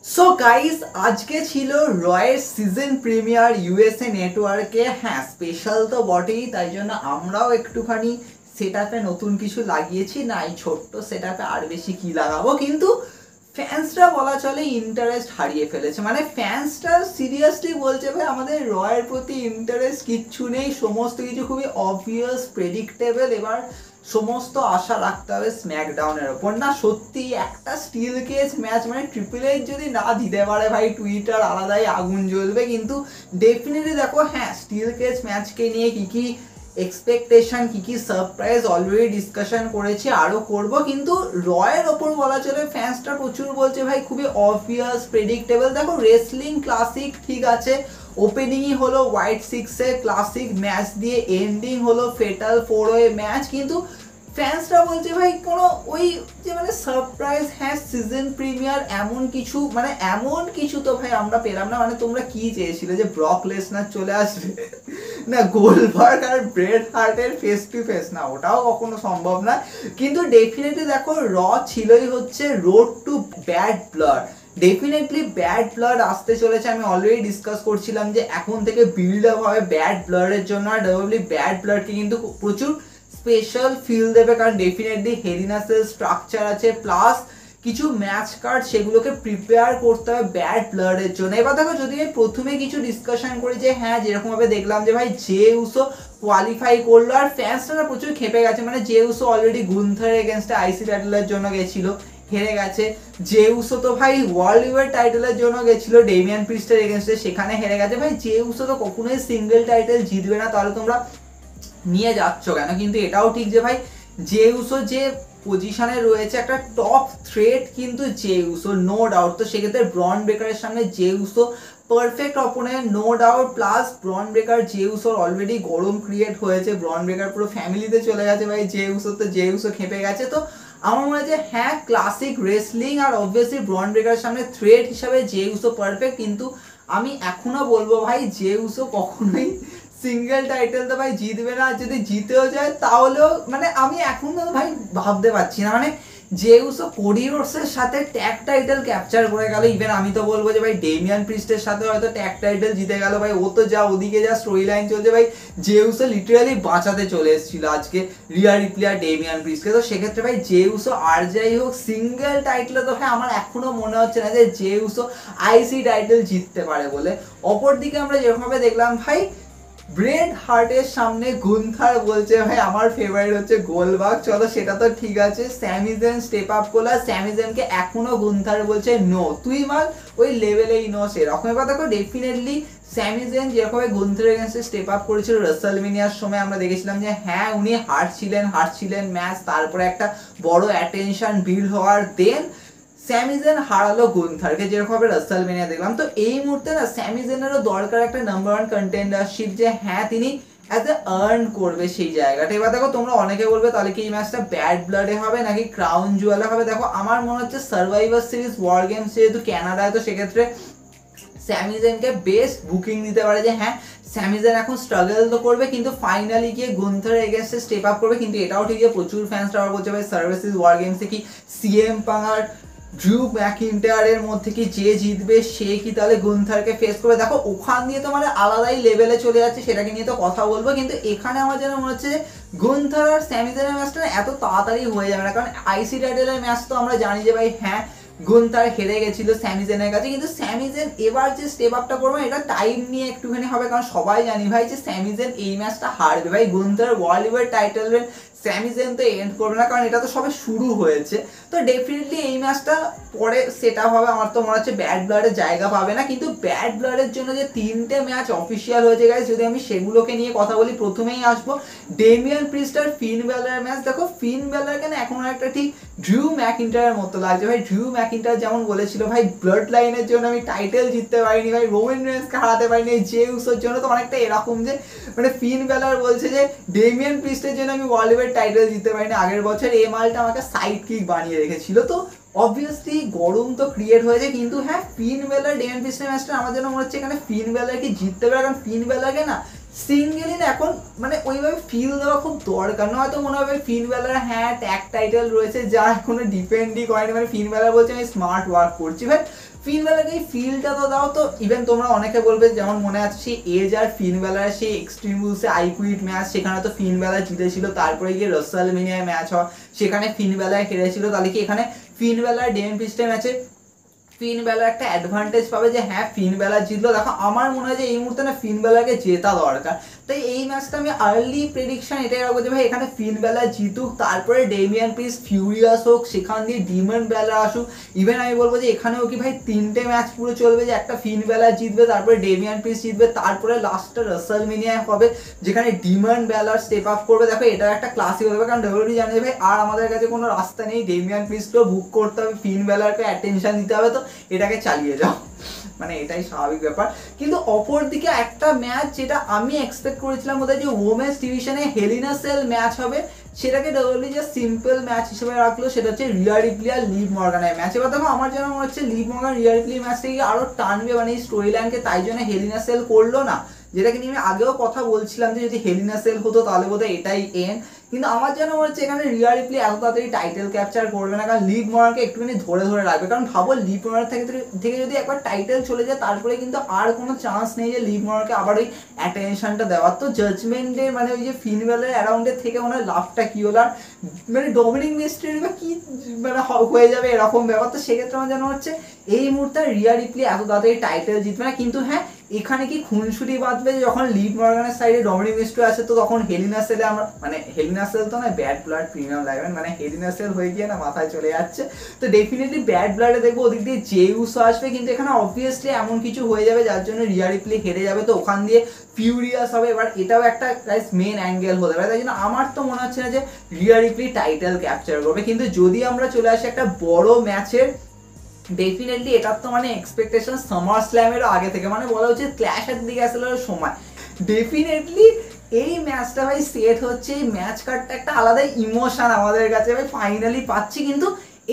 So guys, আজকে ছিল রয়ের সিজন প্রিমিয়ার ইউএসএ নেটওয়ার্কে। হ্যাঁ, স্পেশাল তো বটেই, তাই জন্য আমরাও একটুখানি সেটআপে নতুন কিছু লাগিয়েছি। না, এই ছোট্ট সেটআপে আর বেশি কি লাগাবো, কিন্তু ফ্যান্সরা বলা চলে ইন্টারেস্ট হারিয়ে ফেলেছে। মানে ফ্যান্সরা সিরিয়াসলি বলছে ভাই আমাদের রয়ের প্রতি ইন্টারেস্ট কিচ্ছু নেই, সমস্ত কিছু খুবই অবভিয়াস, প্রেডিক্টেবল। এবার সমস্ত আশা রাখতে হবে স্ম্যাকডাউনের ওপর। না সত্যি একটা স্টিল কেজ ম্যাচ, মানে ট্রিপল এইচ যদি না দিতে পারে ভাই, টুইটার আলাদাই আগুন জ্বলবে। কিন্তু ডেফিনেটলি দেখো, হ্যাঁ স্টিল কেজ ম্যাচকে নিয়ে কি কি এক্সপেকটেশন, কি কি সারপ্রাইজ অলরেডি ডিসকাশন করেছি, আরও করব। কিন্তু রয়ের ওপর বলা চলে ফ্যান্সটা প্রচুর বলছে ভাই খুবই অবভিয়াস, প্রেডিক্টেবল। দেখো রেসলিং ক্লাসিক ঠিক আছে, ওপেনিংই হলো হোয়াইট সিক্সের ক্লাসিক ম্যাচ দিয়ে, এন্ডিং হলো ফেটাল 4-ওয়ে ম্যাচ। কিন্তু ফ্যান্সরা বলছে ভাই কোনো ওই যে মানে সারপ্রাইজ, হ্যাঁ সিজন প্রিমিয়ার এমন কিছু, মানে এমন কিছু তো ভাই আমরা পেলাম না। মানে তোমরা কি চেয়েছিলে যে ব্রক লেসনার চলে আসবে? না গোলবার্গ আর ব্রেট হার্টের ফেস টু ফেস, না ওটাও কখনো সম্ভব না। কিন্তু ডেফিনেটলি দেখো র ছিলই হচ্ছে road to bad blood. Definitely bad blood আসতে চলেছে। আমি অলরেডি ডিসকাস করছিলাম যে এখন থেকে বিল্ড আপ হবে ব্যাড ব্লাডের জন্য, আর ডেফিনেটলি ব্যাড ব্লাডকে কিন্তু প্রচুর স্পেশাল ফিল দেবে, কারণ ডেফিনেটলি হেরিনাসের স্ট্রাকচার আছে, প্লাস কিছু ম্যাচ কার্ড সেগুলোকে প্রিপেয়ার করতে হবে ব্যাড ব্লাডের জন্য। এবার দেখো, যদি আমি প্রথমে কিছু ডিসকাশন করি যে হ্যাঁ যেরকমভাবে দেখলাম যে ভাই জে উসো কোয়ালিফাই করলো, আর ফ্যান্সরা প্রচুর খেপে গেছে। মানে জে উসো অলরেডি গুন্থার এগেনস্টে আইসি টাইটেলের জন্য গেছিল, হেরে গেছে। জে উসো তো ভাই ওয়ার্ল্ড ইউর টাইটেলের জন্য গেছিল ডেমিয়ান প্রিস্টের এগেনস্টে, সেখানে হেরে গেছে। ভাই জে উসো তো কখনোই সিঙ্গেল টাইটেল জিতবে না, তাহলে তোমরা নিয়ে যাচ্ছ কেন? কিন্তু এটাও ঠিক যে ভাই জে উসো যে পজিশনে রয়েছে, একটা টপ থ্রেট কিন্তু জে উসো, নো ডাউট। তো সেক্ষেত্রে ব্রন ব্রেকারের সামনে Jey Uso perfect opponent, no doubt. Plus Bron Breakker Jey উসোর অলরেডি গরম ক্রিয়েট হয়েছে, ব্রন ব্রেকার পুরো ফ্যামিলিতে চলে গেছে ভাই জে উসো, তো জে উসো খেপে গেছে। তো আমার মনে হয় যে হ্যাঁ ক্লাসিক রেসলিং আর অবভিয়াসলি ব্রন ব্রেকারের সামনে থ্রেট হিসাবে জে উসো পারফেক্ট। কিন্তু আমি এখনো বলবো ভাই জে উসো কখনোই সিঙ্গেল টাইটেল তো ভাই জিতবে না। যদি জিতেও যায় তাহলেও মানে আমি এখন তো ভাই ভাবতে পারছি না, মানে যে উসো কোডি রোডসের সাথে ট্যাগ টাইটেল ক্যাপচার করে গেল। ইভেন আমি তো বলবো যে ভাই ডেমিয়ান প্রিস্টের সাথে হয়তো ট্যাগ টাইটেল জিতে গেল ভাই। ও তো যা ওদিকে যা স্টোরি লাইন চলছে ভাই, যে উসো লিটারালি বাঁচাতে চলে এসেছিল আজকে রিয়া রিপ্লি আর ডেমিয়ান প্রিস্টকে। তো সেক্ষেত্রে ভাই যে উসো আর যাই হোক সিঙ্গেল টাইটেলে তো ভাই আমার এখনো মনে হচ্ছে না যে উসো আইসি টাইটেল জিততে পারে বলে। অপরদিকে আমরা যেভাবে দেখলাম ভাই ব্রেড হার্টের সামনে গুন্থার বলছে ভাই আমার ফেভারিট হচ্ছে গোলবার্গ। চলো সেটা তো ঠিক আছে, স্যামিজেন স্টেপ আপ করলো, স্যামিজেনকে এখনো গুন্থার বলছে নো, তুই মাল ওই লেভেলেই নো সেরকম। এবার দেখো ডেফিনেটলি স্যামিজেন যেরকম গুন্থারের এগেন্সে স্টেপ আপ করেছিল রেসলমেনিয়ার সময়, আমরা দেখেছিলাম যে হ্যাঁ উনি হারছিলেন ম্যাচ, তারপরে একটা বড় অ্যাটেনশন বিল্ড হওয়ার দেন স্যামিজেন হারালো গুন্থারকে, যেরকম ভাবে রাসেলমেনিয়া দেখলাম। তো এই মুহূর্তে না স্যামিজেনেরও দরকার একটা নাম্বার ওয়ান কন্টেন্ডারশিপ, যে হ্যাঁ তিনি অ্যাজ এ আর্ন করবে সেই জায়গাটা। এবার দেখো তোমরা অনেকে বলবে তাহলে কি এই ম্যাচটা ব্যাড ব্লাডে হবে নাকি ক্রাউন জুয়েলে হবে? দেখো আমার মনে হচ্ছে সার্ভাইভার সিরিজ ওয়ার গেমস যেহেতু ক্যানাডায়, তো সেক্ষেত্রে স্যামিজেনকে বেস্ট বুকিং দিতে পারে যে হ্যাঁ স্যামিজেন এখন স্ট্রাগল তো করবে কিন্তু ফাইনালি গিয়ে গুন্থার এগেন্সে স্টেপ আপ করবে। কিন্তু এটাও ঠিক যে প্রচুর ফ্যান্সরা বলছে ভাই সার্ভিসেস ওয়ার গেমসে কি সিএম পাঙ্গার ড্রু ম্যাকিন্টায়ারের মধ্যে কি যে জিতবে সে কি তাহলে গুন্থারকে ফেস করবে? দেখো ওখান দিয়ে তো মানে আলাদাই লেভেলে চলে যাচ্ছে, সেটাকে নিয়ে তো কথা বলবো। কিন্তু এখানে আমার যেন মনে হচ্ছে যে গুন্থার আর স্যামিজেনের ম্যাচটা এত তাড়াতাড়ি হয়ে যাবে না, কারণ আইসি টাইটেলের ম্যাচ তো আমরা জানি যে ভাই হ্যাঁ গুন্থার হেরে গেছিল স্যামিজেনের কাছে, কিন্তু স্যামিজেন এবার যে স্টেপ আপটা করবে এটা টাইম নিয়ে একটুখানি হবে, কারণ সবাই জানি ভাই যে স্যামিজেন এই ম্যাচটা হারবে। ভাই গুন্থার ওয়ার্ল্ড ইউর টাইটেল স্যামিজেন তো এন্ড করবে না, কারণ এটা তো সবে শুরু হয়েছে। তো ডেফিনেটলি এই ম্যাচটা পরে সেটা হবে, আমার তো মনে হচ্ছে ব্যাড ব্লাডের জায়গা পাবে না। কিন্তু ব্যাড ব্লাডের জন্য যে 3টে ম্যাচ অফিসিয়াল হয়েছে গাইস, যদি আমি সেগুলোকে নিয়ে কথা বলি, প্রথমেই আসবো ডেমিয়ান প্রিস্ট আর ফিন বেলারের ম্যাচ। দেখো ফিন বেলারকে না এখন একটা ঠিক ড্রু ম্যাকিন্টায়ারের মতো লাগছে ভাই। ড্রু ম্যাকিন্টায়ার যেমন বলেছিল ভাই ব্লাড লাইনের জন্য আমি টাইটেল জিততে পারিনি ভাই, রোমান রেন্সকে হারাতে পারিনি, জে উসোর জন্য তো অনেকটা এরকম যে মানে ফিন বেলার বলছে যে ডেমিয়ান প্রিস্টের জন্য আমি ওয়ার্ল্ড ওয়াইড টাইটেল জিততে পারিনি, আগের বছর এই মালটা আমাকে সাইড কিক বানিয়ে রেখেছিল। তো অবভিয়াসলি গরম তো ক্রিয়েট হয়েছে। কিন্তু হ্যাঁ ফিন বেলার ডেমিয়ান প্রিস্টের ম্যাচটা আমার জন্য মনে হচ্ছে এখানে ফিন বেলারকে জিততে পারে, কারণ ফিন বেলারকে না সিঙ্গেলি না এখন মানে ওইভাবে ফিল দেওয়া খুব দরকার। নয়তো মনে হবে ফিন বেলার হ্যাঁ ট্যাগ টাইটেল রয়েছে যা এখনো ডিপেন্ডই করেনি, মানে ফিন বেলার বলছে আমি স্মার্ট ওয়ার্ক করছি। ভাই ফিন বেলারকে এই ফিলটা তো দাও। তো ইভেন তোমরা অনেকে বলবে, যেমন মনে আছে সেই এজ আর ফিন বেলার সেই এক্সট্রিম রুলসে আইকুইট ম্যাচ, সেখানে তো ফিন বেলার জিতেছিল, তারপরে গিয়ে রাসেলমেনিয়ায় ম্যাচ হয় সেখানে ফিন বেলার হেরেছিল। তাহলে কি এখানে ফিন বেলার ডেমিয়ান প্রিস্টের ম্যাচে ফিন বেলার একটা অ্যাডভান্টেজ পাবে যে হ্যাঁ ফিন বেলার জিতলো। দেখো আমার মনে হয় যে এই মুহূর্তে না ফিন বেলারকে জেতা দরকার। তাই এই ম্যাচটা আমি আর্লি প্রেডিকশন এটাই রাখবো যে ভাই এখানে ফিন বেলার জিতুক, তারপরে ডেমিয়ান প্রিস্ট ফিউরিয়াস হোক, সেখান দিয়ে ডিমন বেলার আসুক। ইভেন আমি বলবো যে এখানেও কি ভাই 3টে ম্যাচ পুরো চলবে, যে একটা ফিন বেলার জিতবে, তারপরে ডেমিয়ান প্রিস্ট জিতবে, তারপরে লাস্টটা রাসেলমেনিয়ায় হবে যেখানে ডিমন বেলার স্টেপ আপ করবে। দেখো এটা একটা ক্লাসিক হবে, কারণ ডব্লিউডব্লিউই জানে যে ভাই আর আমাদের কাছে কোনো রাস্তা নেই, ডেমিয়ান প্রিস্টকেও বুক করতে হবে, ফিন বেলারকে অ্যাটেনশন দিতে হবে, তো এটাকে চালিয়ে যাও, মানে এটাই স্বাভাবিক ব্যাপার। কিন্তু অপরদিকে একটা ম্যাচ যেটা আমি এক্সপেক্ট করেছিলাম বোধহয় যে ওমেন্স ডিভিশনে হেলিনা সেল ম্যাচ হবে, সেটাকে ডব্লিউডব্লিউই যে সিম্পল ম্যাচ হিসেবে রাখলো, সেটা হচ্ছে রিয়া রিপ্লি আর লিভ মর্গানের ম্যাচ। এবার দেখো আমার যেন মনে হচ্ছে লিভ মর্গান রিয়া রিপ্লি ম্যাচটাকে আরো টানবে, মানে এই স্টোরি লাইনকে, তাই জন্য হেলিনা সেল করলো না, যেটাকে নিয়ে আমি আগেও কথা বলছিলাম যে যদি হেলিনা সেল হতো তাহলে বোধহয় এটাই এন। কিন্তু আমার যেন মনে হচ্ছে এখানে রিয়া রিপ্লি এত তাড়াতাড়ি টাইটেল ক্যাপচার করবে না, কারণ লিভ মর্গানকে একটুখানি ধরে ধরে রাখবে। কারণ ভাবো লিভ মর্গান থেকে যদি একবার টাইটেল চলে যায় তারপরে কিন্তু আর কোনো চান্স নেই যে লিভ মর্গানকে আবার ওই অ্যাটেনশনটা দেওয়ার। তো জাজমেন্টের মানে ওই যে ফিন বেলার অ্যারাউন্ডের থেকে মনে হয় লাভটা কি হলো, আর মানে ডমিনিক মিস্ট্রির বা কি মানে হয়ে যাবে এরকম ব্যাপার। তো সেক্ষেত্রে আমার যেন হচ্ছে এই মুহূর্তে রিয়া রিপ্লি এত তাড়াতাড়ি টাইটেল জিতবে না। কিন্তু হ্যাঁ এখানে কি খুনসুটি বাঁধবে যখন লিভ মর্গানের সাইডে ডমিনিক মিস্ট্রি আছে, তো তখন হেলিনা সেলে আমরা মানে হেলিনা সেল তো না ব্যাড ব্লাড প্রিমিয়াম লাইভেন, মানে হেলিনা সেল হয়ে গিয়ে না মাথায় চলে যাচ্ছে। তো ডেফিনেটলি ব্যাড ব্লাডে দেখবো ওদিক দিয়ে জেউস আসবে, কিন্তু এখানে অবভিয়াসলি এমন কিছু হয়ে যাবে যার জন্য রিয়া রিপ্লি হেরে যাবে, তো ওখান দিয়ে ফিউরিয়াস হবে। এবার এটাও একটা মেন অ্যাঙ্গেল হতে পারে, তাই জন্য আমার তো মনে হচ্ছে না যে রিয়া রিপ্লি টাইটেল ক্যাপচার করবে। কিন্তু যদি আমরা চলে আসি একটা বড় ম্যাচের, ডেফিনেটলি এটার তো মানে এক্সপেকটেশন সামার স্ল্যামেরও আগে থেকে, মানে বলা উচিত ক্ল্যাশের দিকে আসলে সময়। ডেফিনেটলি এই ম্যাচটা ভাই সেট হচ্ছে, এই ম্যাচ কার্ডটা একটা আলাদা ইমোশন আমাদের কাছে ভাই ফাইনালি পাচ্ছি। কিন্তু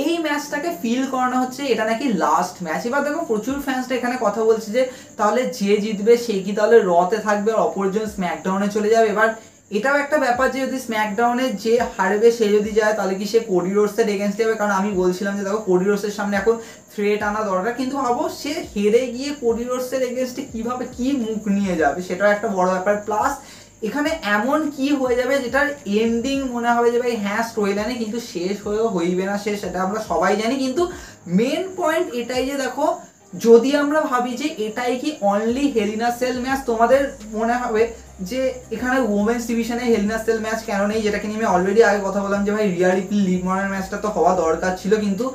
এই ম্যাচটাকে ফিল করানো হচ্ছে এটা নাকি লাস্ট ম্যাচ। এবার দেখো প্রচুর ফ্যান্সরা এখানে কথা বলছে যে তাহলে যে জিতবে সে কি তাহলে রতে থাকবে আর অপরজন স্ম্যাকডাউনে চলে যাবে। এবার এটাও একটা ব্যাপার যে যদি স্ম্যাকডাউনে যে হারবে সে যদি যায় তাহলে কি সে কোডি রোডসের এগেনস্টে যাবে, কারণ আমি বলছিলাম যে দেখো কোডি রোডসের সামনে এখন থ্রেট আনা দরকার। কিন্তু ভাবো সে হেরে গিয়ে কোডি রোডসের এগেনস্টে কিভাবে কি মুখ নিয়ে যাবে, সেটাও একটা বড় ব্যাপার। প্লাস এখানে এমন কি হয়ে যাবে যেটার এন্ডিং মনে হবে যে ভাই হ্যাঁ স্টোরি লাইনে কিন্তু শেষ হয়েও হইবে না শেষ, সেটা আমরা সবাই জানি। কিন্তু মেন পয়েন্ট এটাই যে দেখো যদি আমরা ভাবি যে এটাই কি অনলি হেলিনা সেল ম্যাচ, তোমাদের মনে হবে যে এখানে ওমেন্স ডিভিশনে হেলিনা সেল ম্যাচ কেন নেই, যেটাকে নিয়ে আমি অলরেডি আগে কথা বললাম যে ভাই রিয়া রিপ্লি লিভ মর্গানের ম্যাচটা তো হওয়া দরকার ছিল। কিন্তু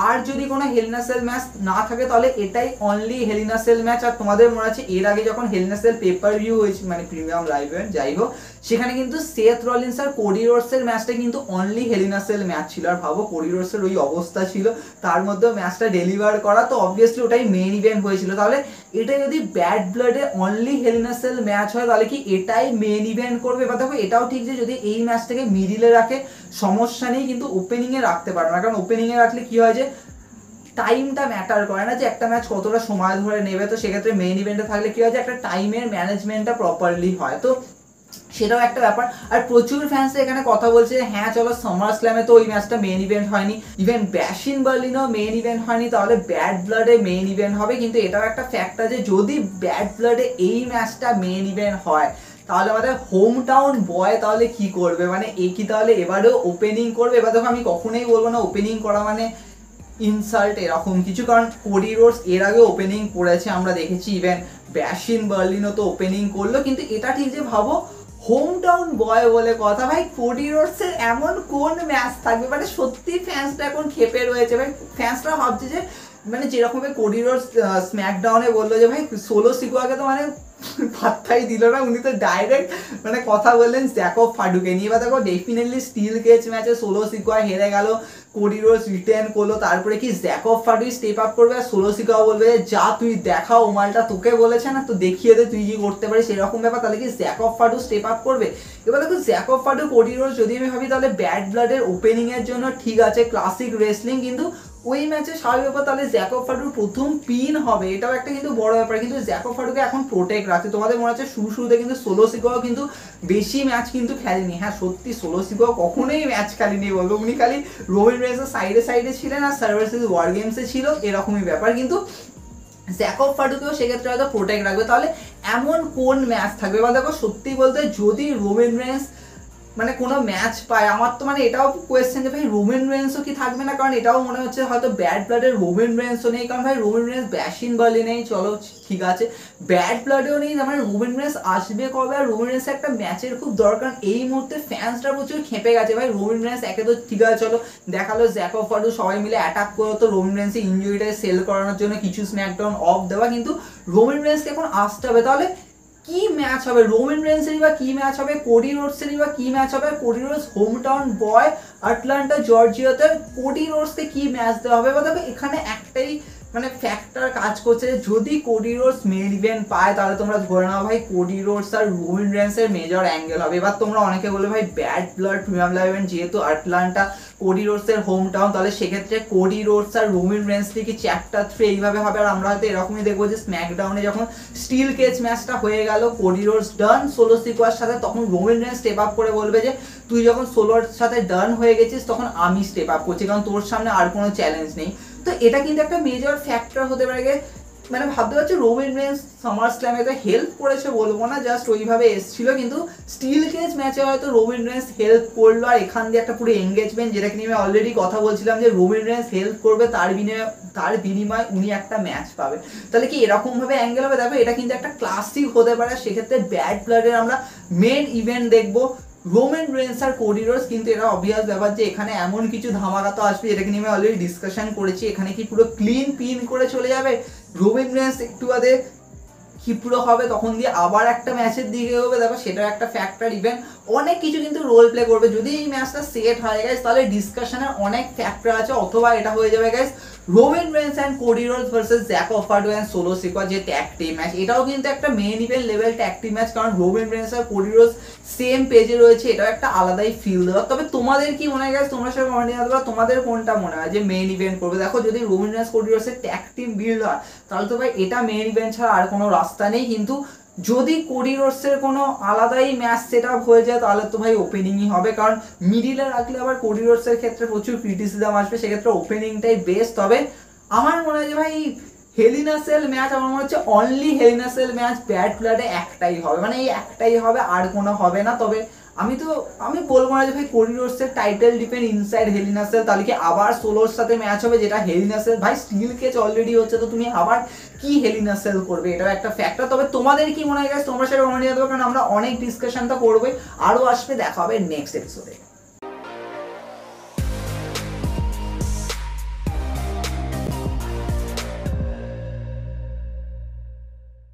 আর যদি কোনো হেলিনা সেল ম্যাচ না থাকে তাহলে এটাই অনলি হেলিনা সেল ম্যাচ। আর তোমাদের মনে আছে এর আগে যখন হেলিনা সেল পেপার ভিউ হয়েছে মানে প্রিমিয়াম লাইভ ইভেন্ট যাই হোক, সেখানে কিন্তু সেথ রলিন্স আর কোডি রোডসের ম্যাচটা কিন্তু অনলি হেলিনা সেল ম্যাচ ছিল। আর ভাবো কোডি রোডসের ওই অবস্থা ছিল, তার মধ্যেও ম্যাচটা ডেলিভার করা, তো অবভিয়াসলি ওটাই মেইন ইভেন্ট হয়েছিল। তাহলে এটা যদি ব্যাড ব্লাডে অনলি হেলিনা সেল ম্যাচ হয় তাহলে কি এটাই মেইন ইভেন্ট করবে। বা দেখো এটাও ঠিক যে যদি এই ম্যাচটাকে মিডিলে রাখে সমস্যা নেই, কিন্তু ওপেনিংয়ে রাখতে পারবে না, কারণ ওপেনিংয়ে রাখলে কি হয় যে টাইমটা ম্যাটার করে না যে একটা ম্যাচ কতটা সময় ধরে নেবে। তো সেক্ষেত্রে মেইন ইভেন্টে থাকলে কি হয় যে একটা টাইমের ম্যানেজমেন্টটা প্রপারলি হয়, তো সেটাও একটা ব্যাপার। আর প্রচুর ফ্যান্স এখানে কথা বলছে হ্যাঁ চলো সামার স্ল্যামে তো ওই ম্যাচটা মেইন ইভেন্ট হয়নি, ইভেন ব্যাশিন বার্লিনও মেইন ইভেন্ট হয়নি, তাহলে ব্যাড ব্লাডে মেইন ইভেন্ট হবে। কিন্তু এটাও একটা ফ্যাক্টর যে যদি ব্যাড ব্লাডে এই ম্যাচটা মেইন ইভেন্ট হয় তাহলে আমাদের হোম টাউন বয় তাহলে কি করবে, মানে এ কি তাহলে এবারেও ওপেনিং করবে। এবার দেখো আমি কখনোই বলবো না ওপেনিং করা মানে ইনসাল্ট এরকম কিছু, কারণ কোডি রোডস এর আগে ওপেনিং করেছে আমরা দেখেছি, ইভেন ব্যাশিন বার্লিনও তো ওপেনিং করলো। কিন্তু এটা ঠিক যে ভাবো হোম টাউন বয় বলে কথা, ভাই কোডি রোডসের এমন কোন ম্যাচ থাকবে, মানে সত্যি ফ্যান্সরা এখন খেপে রয়েছে ভাই। ফ্যান্সরা ভাবছে যে মানে যেরকম কোডি রোডস স্ম্যাকডাউনে বললো যে ভাই সোলো সিকুয়াকে তো মানে পাত্তাই দিল না, উনি তো ডাইরেক্ট মানে কথা বললেন জ্যাকব ফাডুকে নিয়ে। এবার দেখো ডেফিনেটলি স্টিল কেজ ম্যাচে সোলো সিকুয়া হেরে গেল, কোডি রোডস রিটার্ন করলো, তারপরে কি জ্যাকব ফাডু স্টেপ আপ করবে আর সোলো সিকুয়া বলবে যা তুই দেখা ও মালটা তোকে বলেছে না, তো দেখিয়ে দে তুই কি করতে পারিস সেরকম ব্যাপার। তাহলে কি জ্যাকব ফাডু স্টেপ আপ করবে। এবার দেখো জ্যাকব ফাডু কোডি রোডস যদি আমি ভাবি তাহলে ব্যাড ব্লাডের ওপেনিং এর জন্য ঠিক আছে ক্লাসিক রেসলিং, কিন্তু ওই ম্যাচে স্বাভাবিক ব্যাপার, তাহলে জ্যাকব ফাডুর প্রথম পিন হবে, এটাও একটা কিন্তু বড় ব্যাপার। কিন্তু জ্যাকব ফাডুকে এখন প্রোটেক্ট রাখছে। তোমাদের মনে হচ্ছে শুরুতে কিন্তু সোলো সিকোয়াও কিন্তু বেশি ম্যাচ কিন্তু খেলেনি। হ্যাঁ সত্যি সোলো সিকোয়া কখনোই ম্যাচ খেলেনি বলবো, উনি খালি রোবিন রেন্সের সাইডে ছিলেন আর সার্ভার সিরিজ ওয়ার গেমসে ছিল, এরকমই ব্যাপার। কিন্তু জ্যাকব ফাডুকেও সেক্ষেত্রে হয়তো প্রোটেক্ট রাখবে। তাহলে এমন কোন ম্যাচ থাকবে বা দেখো সত্যি বলতে যদি রোবিন রেন্স মানে কোনো ম্যাচ পায়, আমার তো মানে এটাও কোয়েশ্চেন যে ভাই রোবিন রেন্সও কি থাকবে না, কারণ এটাও মনে হচ্ছে হয়তো ব্যাড ব্লাডের রোবিন রেন্সও নেই, কারণ ভাই রোবিন রেন্স ব্যাশিন বলি নেই, চলো ঠিক আছে ব্যাড ব্লাডেও নেই, মানে রোবিন রেন্স আসবে কবে? আর রোবিন রেন্সের একটা ম্যাচের খুব দরকার। এই মুহূর্তে ফ্যান্সরা প্রচুর খেপে গেছে ভাই। রোবিন রেন্স একে তো ঠিক আছে চলো দেখালো জ্যাকব ফাডু সবাই মিলে অ্যাটাক করতো রোবিন রেন্সের ইনজুরিটাকে সেল করানোর জন্য কিছু স্ম্যাকডাউন অফ দেওয়া, কিন্তু রোবিন রেন্সকে এখন আসতে হবে। তাহলে কি ম্যাচ হবে রোবিন রেন্সেরই বা কি ম্যাচ হবে, কোডি রোডসেরই বা কি ম্যাচ হবে? কোডি রোডস হোম টাউন বয় আটলান্টা জর্জিয়াতে, কোডি রোডসকে কি ম্যাচ দেওয়া হবে? বা দেখো এখানে একটাই মানে ফ্যাক্টর কাজ করছে, যদি কোডি রোডস মেন ইভেন্ট পায় তাহলে তোমরা ধরে নাও ভাই কোডি রোডস আর রোবিন রেন্সের মেজর অ্যাঙ্গেল হবে। এবার তোমরা অনেকে বলে ভাই bad blood premium live event যেহেতু আটলান্টা কোডি রোডসের হোম টাউন, তাহলে সেক্ষেত্রে কোডি রোডস আর রোবিন রেন্স কি চ্যাপ্টার 3 এইভাবে হবে। আর আমরা হয়তো এরকমই দেখবো যে স্ম্যাকডাউনে যখন স্টিল কেজ ম্যাচটা হয়ে গেল কোডি রোডস ডান সোলো সিকোয়ার সাথে, তখন রোবিন রেন্স স্টেপ আপ করে বলবে যে তুই যখন সোলোর সাথে ডান হয়ে গেছিস তখন আমি স্টেপ আপ করছি, কারণ তোর সামনে আর কোনো চ্যালেঞ্জ নেই। তো এটা কিন্তু একটা মেজর ফ্যাক্টর হতে পারে। মানে ভাবতে পারছি রোবিন রেন্স সামার স্ল্যামে তো হেল্প করেছে বলবো না, জাস্ট ওইভাবে এসেছিল, কিন্তু স্টিল কেজ ম্যাচে হয়তো রোবিন রেন্স হেল্প করলো। আর এখান দিয়ে একটা পুরো এঙ্গেজমেন্ট, যেটাকে নিয়ে আমি অলরেডি কথা বলছিলাম যে রোবিন রেন্স হেল্প করবে, তার বিনিময়ে উনি একটা ম্যাচ পাবে। তাহলে কি এরকম ভাবে অ্যাঙ্গেল হবে? দেখো এটা কিন্তু একটা ক্লাসিক হতে পারে। সেক্ষেত্রে ব্যাড ব্লাডের আমরা মেন ইভেন্ট দেখবো রোমান রেন্স আর কোডি রোডস, কিন্তু এটা অবভিয়াস ব্যাপার যে এখানে এমন কিছু ধামাকা তো আসবে যেটাকে নিয়ে আমি অলরেডি ডিসকাশন করেছি। এখানে কি পুরো ক্লিন পিন করে চলে যাবে রোমান রেন্স, একটু বাদে কি পুরো হবে, তখন দিয়ে আবার একটা ম্যাচের দিকে হবে, দেখো সেটার একটা ফ্যাক্টর ইভেন্ট অনেক কিছু কিন্তু রোল প্লে করবে। যদি এই ম্যাচটা সেট হয় গাইস তাহলে ডিসকাশনের অনেক ফ্যাক্টর আছে, অথবা এটা হয়ে যাবে guys Roman Reigns and Cody Rhodes versus Jacob Fatu and Solo Sikoa যে ট্যাগ টিম ম্যাচ, এটাও কিন্তু একটা main event level tag team match, কারণ রোমান রেন্স আর কোডি রোডস সেম পেজে রয়েছে, এটাও একটা আলাদাই ফিল দেওয়া। তবে তোমাদের কি মনে হয় গাইস, তোমরা সবাই কমেন্টে জানাতে পারো তোমাদের কোনটা মনে হয় যে মেন ইভেন্ট করবে। দেখো যদি রোমান রেন্স কোডি রোডসের ট্যাগ টিম বিল্ড হয় তাহলে তো ভাই এটা মেন ইভেন্ট ছাড়া আর কোনো রাস্তা নেই। কিন্তু যদি কোডি রোডসের কোনো আলাদাই ম্যাচ সেট আপ হয়ে যায় তাহলে তো ভাই ওপেনিংই হবে, কারণ মিডিলে রাখলে আবার কোডি রোডসের ক্ষেত্রে প্রচুর ক্রিটিসিজম আসবে, সেক্ষেত্রে ওপেনিংটাই বেস্ট। তবে আমার মনে হয় যে ভাই হেলিনাসেল ম্যাচ, আমার মনে হচ্ছে অনলি হেলিনাসেল ম্যাচ ব্যাড ব্লাডে একটাই হবে, মানে এই একটাই হবে আর কোনো হবে না। তবে আমি বলবো না যে ভাই কোডি রোডসের টাইটেল ডিপেন্ড ইনসাইড হেলিনাসেল, তাহলে কি আবার সোলোর সাথে ম্যাচ হবে যেটা হেলিনাসেল, ভাই স্টিল কেচ অলরেডি হচ্ছে তো তুমি আবার কি হেলিনাসেল করবে, এটাও একটা ফ্যাক্টর। তবে তোমাদের কি মনে হয় গাইস, তোমরা সেটা কমেন্টে জানাতে পারো, কারণ আমরা অনেক ডিসকাশন তো করবোই, আরও আসবে, দেখা হবে নেক্সট এপিসোডে।